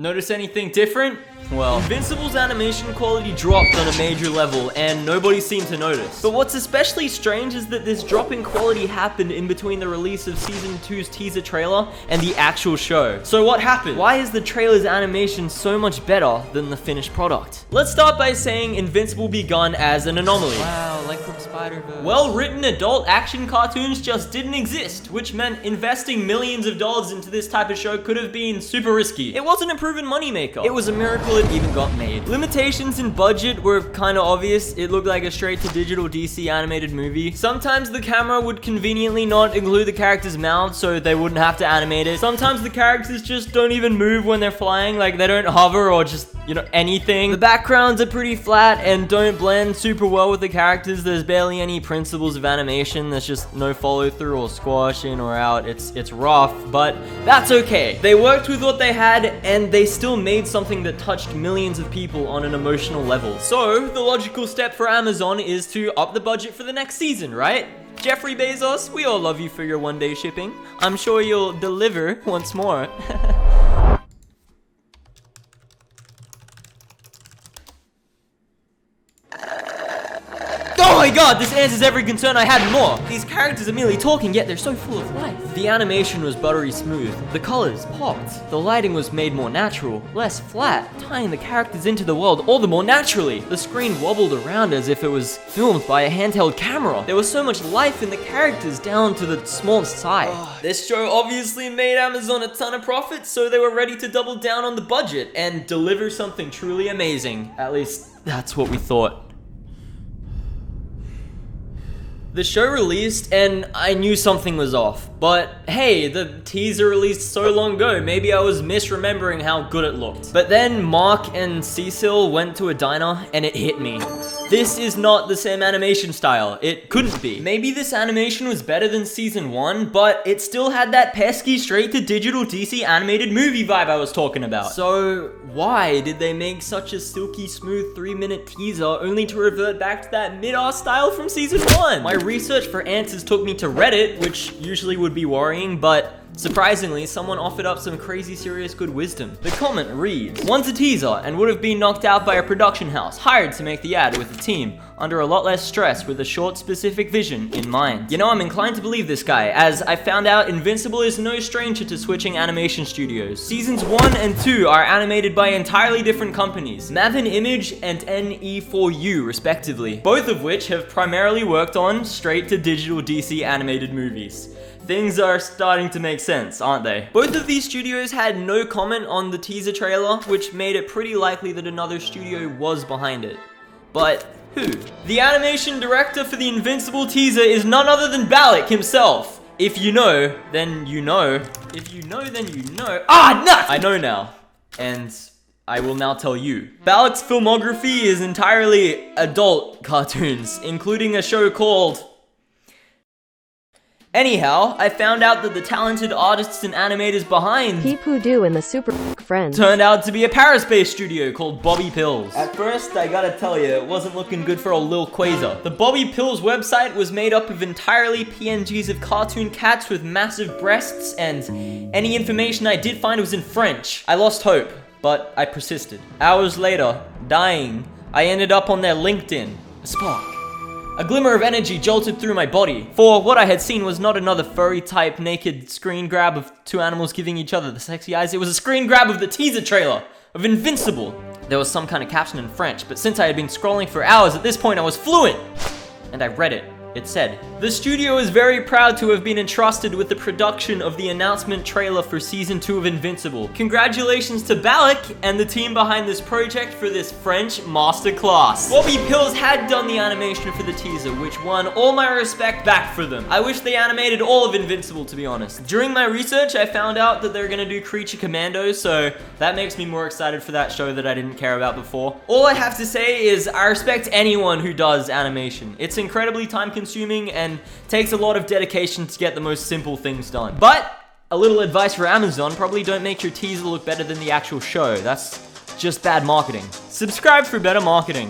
Notice anything different? Well, Invincible's animation quality dropped on a major level, and nobody seemed to notice. But what's especially strange is that this drop in quality happened in between the release of Season 2's teaser trailer and the actual show. So what happened? Why is the trailer's animation so much better than the finished product? Let's start by saying Invincible begun as an anomaly. Wow, like from Spider-Verse. Well-written adult action cartoons just didn't exist, which meant investing millions of dollars into this type of show could have been super risky. It wasn't a proven moneymaker. It was a miracle it even got made. Limitations in budget were kind of obvious. It looked like a straight-to-digital DC animated movie. Sometimes the camera would conveniently not include the character's mouth, so they wouldn't have to animate it. Sometimes the characters just don't even move when they're flying, like they don't hover or just, you know, anything. The backgrounds are pretty flat and don't blend super well with the characters. There's barely any principles of animation. There's just no follow-through or squash in or out. It's rough, but that's okay. They worked with what they had, and they still made something that touched millions of people on an emotional level. So, the logical step for Amazon is to up the budget for the next season, right? Jeffrey Bezos, we all love you for your one-day shipping. I'm sure you'll deliver once more. Oh my god, this answers every concern I had and more. These characters are merely talking, yet they're so full of life. The animation was buttery smooth. The colors popped. The lighting was made more natural, less flat, tying the characters into the world all the more naturally. The screen wobbled around as if it was filmed by a handheld camera. There was so much life in the characters down to the smallest size. This show obviously made Amazon a ton of profit, so they were ready to double down on the budget and deliver something truly amazing. At least, that's what we thought. The show released, and I knew something was off. But hey, the teaser released so long ago, maybe I was misremembering how good it looked. But then Mark and Cecil went to a diner, and it hit me. This is not the same animation style. It couldn't be. Maybe this animation was better than Season 1, but it still had that pesky straight-to-digital DC animated movie vibe I was talking about. So why did they make such a silky smooth 3-minute teaser only to revert back to that mid-ass style from Season 1? My research for answers took me to Reddit, which usually would be worrying, but surprisingly, someone offered up some crazy serious good wisdom. The comment reads, "One's a teaser and would have been knocked out by a production house, hired to make the ad with a team, under a lot less stress with a short specific vision in mind." You know, I'm inclined to believe this guy, as I found out Invincible is no stranger to switching animation studios. Seasons 1 and 2 are animated by entirely different companies, Mavin Image and NE4U respectively, both of which have primarily worked on straight-to-digital DC animated movies. Things are starting to make sense, aren't they? Both of these studios had no comment on the teaser trailer, which made it pretty likely that another studio was behind it. But who? The animation director for the Invincible teaser is none other than Balak himself. If you know, then you know. If you know, then you know. Ah, nuts! I know now. And I will now tell you. Balak's filmography is entirely adult cartoons, including a show called... Anyhow, I found out that the talented artists and animators behind Peep Who Do and the Super Friends turned out to be a Paris-based studio called Bobby Pills. At first, I gotta tell you, it wasn't looking good for old Lil Quaser. The Bobby Pills website was made up of entirely PNGs of cartoon cats with massive breasts, and any information I did find was in French. I lost hope, but I persisted. Hours later, dying, I ended up on their LinkedIn. A spark. A glimmer of energy jolted through my body, for what I had seen was not another furry type naked screen grab of two animals giving each other the sexy eyes. It was a screen grab of the teaser trailer of Invincible. There was some kind of caption in French, but since I had been scrolling for hours at this point, I was fluent. And I read it. It said, "The studio is very proud to have been entrusted with the production of the announcement trailer for Season 2 of Invincible. Congratulations to Balak and the team behind this project for this French masterclass." Bobby Pills had done the animation for the teaser, which won all my respect back for them. I wish they animated all of Invincible, to be honest. During my research, I found out that they're gonna do Creature Commandos, so that makes me more excited for that show that I didn't care about before. All I have to say is I respect anyone who does animation. It's incredibly time-consuming and takes a lot of dedication to get the most simple things done. But a little advice for Amazon, probably don't make your teaser look better than the actual show. That's just bad marketing. Subscribe for better marketing.